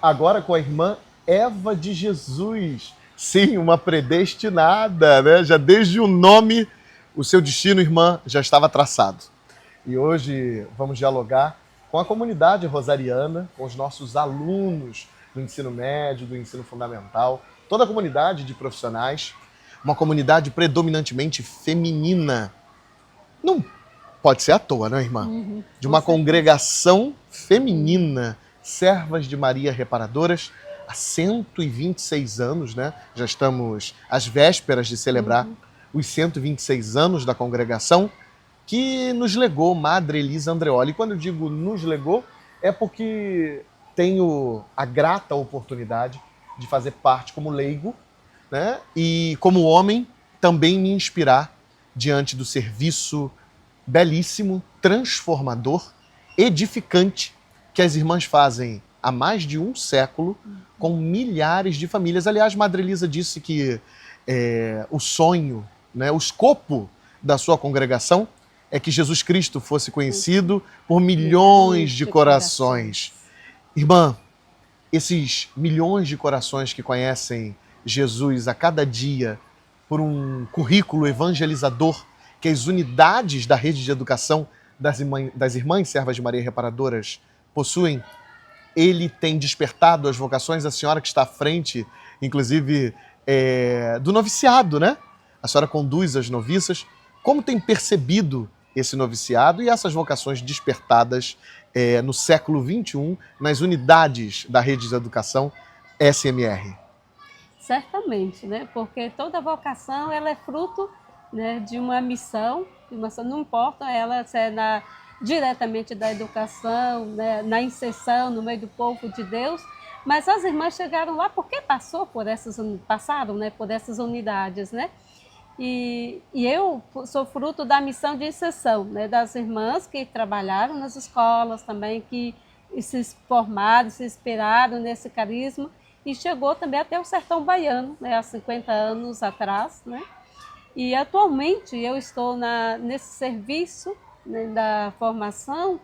agora com a irmã Eva de Jesus. Sim, uma predestinada, né? Já desde o nome, o seu destino, irmã, já estava traçado. E hoje vamos dialogar com a comunidade rosariana, com os nossos alunos do ensino médio, do ensino fundamental, toda a comunidade de profissionais, uma comunidade predominantemente feminina. Não pode ser à toa, não é, irmã? De uma congregação feminina, Servas de Maria Reparadoras, há 126 anos, né? Já estamos às vésperas de celebrar os 126 anos da congregação, que nos legou Madre Elisa Andreoli. E quando eu digo nos legou, é porque tenho a grata oportunidade de fazer parte como leigo, né? E como homem também me inspirar diante do serviço belíssimo, transformador, edificante que as irmãs fazem há mais de um século com milhares de famílias. Aliás, Madre Elisa disse que o sonho, né, o escopo da sua congregação é que Jesus Cristo fosse conhecido por milhões de corações. Irmã, esses milhões de corações que conhecem Jesus a cada dia por um currículo evangelizador que as unidades da rede de educação das Irmãs Servas de Maria Reparadoras possuem, ele tem despertado as vocações. A senhora que está à frente, inclusive, do noviciado, né? A senhora conduz as noviças. Como tem percebido esse noviciado e essas vocações despertadas no século XXI nas unidades da rede de educação SMR? Certamente, né? Porque toda vocação ela é fruto, né, de uma missão, não importa ela se é diretamente da educação, né, na inserção no meio do povo de Deus, mas as irmãs chegaram lá porque passaram, né, por essas unidades, né? E eu sou fruto da missão de inserção, né, das irmãs que trabalharam nas escolas também, que se formaram, se inspiraram nesse carisma e chegou também até o sertão baiano, né, há 50 anos atrás, né? E atualmente eu estou nesse serviço, né, da formação,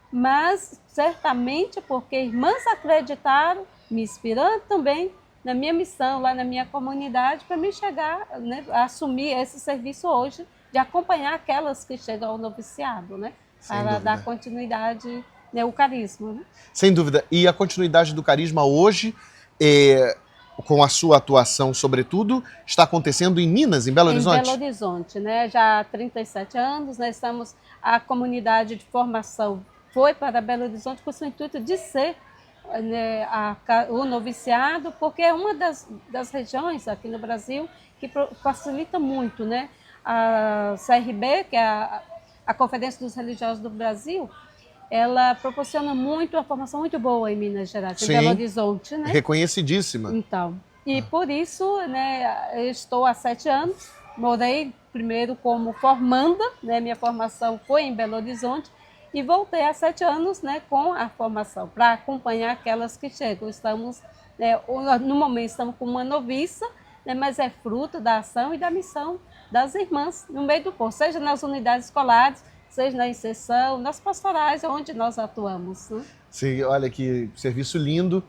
mas certamente porque irmãs acreditaram, me inspirando também na minha missão lá na minha comunidade para me chegar, né, a assumir esse serviço hoje de acompanhar aquelas que chegam ao noviciado, né, para dar continuidade, né, ao carisma. Né? Sem dúvida. E a continuidade do carisma hoje, com a sua atuação, sobretudo, está acontecendo em Minas, em Belo Horizonte? Em Belo Horizonte, né? Já há 37 anos, né? A comunidade de formação foi para Belo Horizonte com o intuito de ser, né, o noviciado, porque é uma das regiões aqui no Brasil que facilita muito, né? A CRB, que é a Conferência dos Religiosos do Brasil, ela proporciona uma formação muito boa em Minas Gerais, em Belo Horizonte, né? Reconhecidíssima. Então, e por isso, né, eu estou há 7 anos, morei primeiro como formanda, né, minha formação foi em Belo Horizonte, e voltei há 7 anos, né, com a formação, para acompanhar aquelas que chegam. Estamos, né, no momento estamos com uma noviça, né, mas é fruto da ação e da missão das irmãs no meio do povo, seja nas unidades escolares, seja na inserção, nas pastorais, onde nós atuamos. Né? Sim, olha que serviço lindo,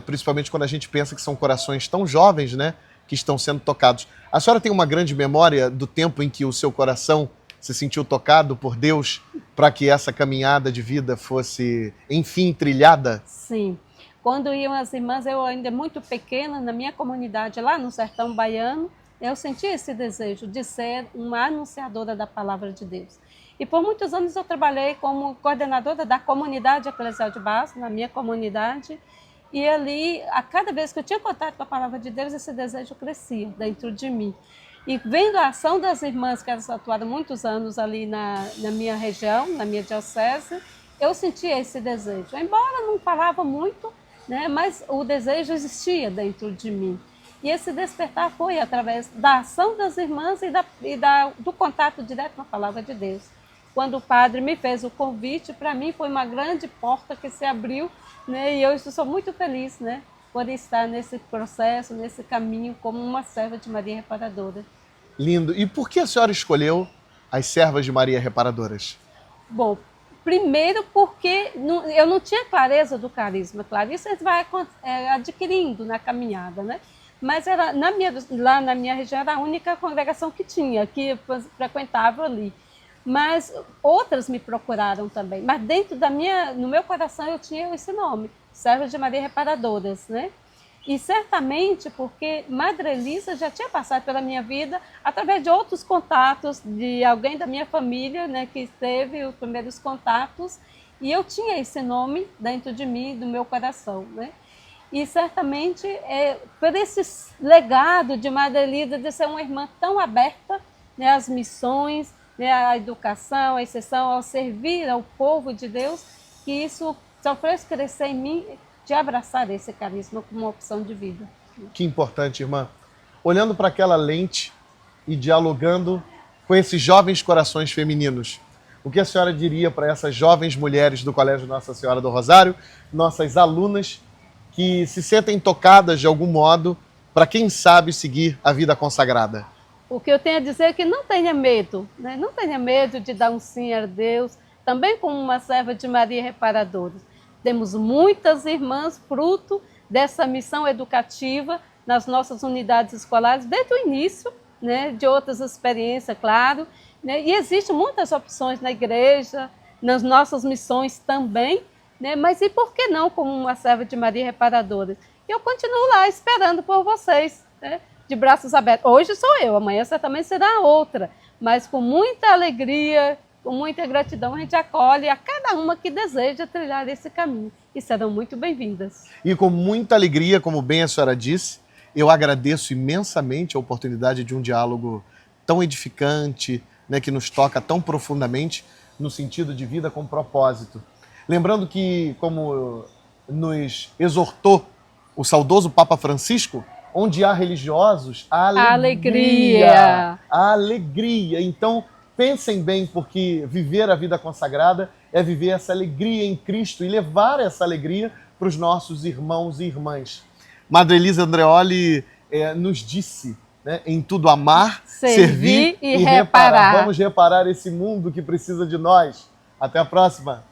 principalmente quando a gente pensa que são corações tão jovens, né, que estão sendo tocados. A senhora tem uma grande memória do tempo em que o seu coração se sentiu tocado por Deus para que essa caminhada de vida fosse, enfim, trilhada? Sim. Quando iam as irmãs, eu ainda muito pequena, na minha comunidade lá no sertão baiano, eu senti esse desejo de ser uma anunciadora da palavra de Deus. E por muitos anos eu trabalhei como coordenadora da comunidade eclesial de base, na minha comunidade, e ali, a cada vez que eu tinha contato com a palavra de Deus, esse desejo crescia dentro de mim. E vendo a ação das irmãs que elas atuaram muitos anos ali na minha região, na minha diocese, eu sentia esse desejo. Embora não falava muito, né, mas o desejo existia dentro de mim. E esse despertar foi através da ação das irmãs do contato direto com a palavra de Deus. Quando o padre me fez o convite, para mim foi uma grande porta que se abriu, né, e eu sou muito feliz, né, por estar nesse processo, nesse caminho, como uma serva de Maria Reparadora. Lindo. E por que a senhora escolheu as Servas de Maria Reparadoras? Bom, Primeiro porque eu não tinha clareza do carisma. Claro, isso você vai adquirindo na caminhada, né? Mas era, lá na minha região era a única congregação que tinha, que eu frequentava ali. Mas outras me procuraram também. Mas dentro no meu coração eu tinha esse nome, Servas de Maria Reparadoras, né? E certamente porque Madre Elisa já tinha passado pela minha vida através de outros contatos, de alguém da minha família, né, que teve os primeiros contatos, e eu tinha esse nome dentro de mim, do meu coração, né? E certamente por esse legado de Madre Elisa, de ser uma irmã tão aberta, né, às missões, né, à educação, à exceção, ao servir ao povo de Deus, que isso só fez crescer em mim, de abraçar esse carisma como uma opção de vida. Que importante, irmã. Olhando para aquela lente e dialogando com esses jovens corações femininos, o que a senhora diria para essas jovens mulheres do Colégio Nossa Senhora do Rosário, nossas alunas, que se sentem tocadas de algum modo para, quem sabe, seguir a vida consagrada? O que eu tenho a dizer é que não tenha medo, né? Não tenha medo de dar um sim a Deus, também como uma serva de Maria Reparadora. Temos muitas irmãs fruto dessa missão educativa nas nossas unidades escolares, desde o início, né, de outras experiências, claro, né, e existem muitas opções na igreja, nas nossas missões também, né, mas e por que não como uma serva de Maria Reparadora? Eu continuo lá esperando por vocês, né, de braços abertos. Hoje sou eu, amanhã certamente será outra, mas com muita alegria, com muita gratidão, a gente acolhe a cada uma que deseja trilhar esse caminho. E serão muito bem-vindas. E com muita alegria, como bem a senhora disse, eu agradeço imensamente a oportunidade de um diálogo tão edificante, né, que nos toca tão profundamente no sentido de vida com propósito. Lembrando que, como nos exortou o saudoso Papa Francisco, onde há religiosos, há alegria. Há alegria. Então, pensem bem, porque viver a vida consagrada é viver essa alegria em Cristo e levar essa alegria para os nossos irmãos e irmãs. Madre Elisa Andreoli nos disse, né, em tudo amar, servir e reparar. Vamos reparar esse mundo que precisa de nós. Até a próxima!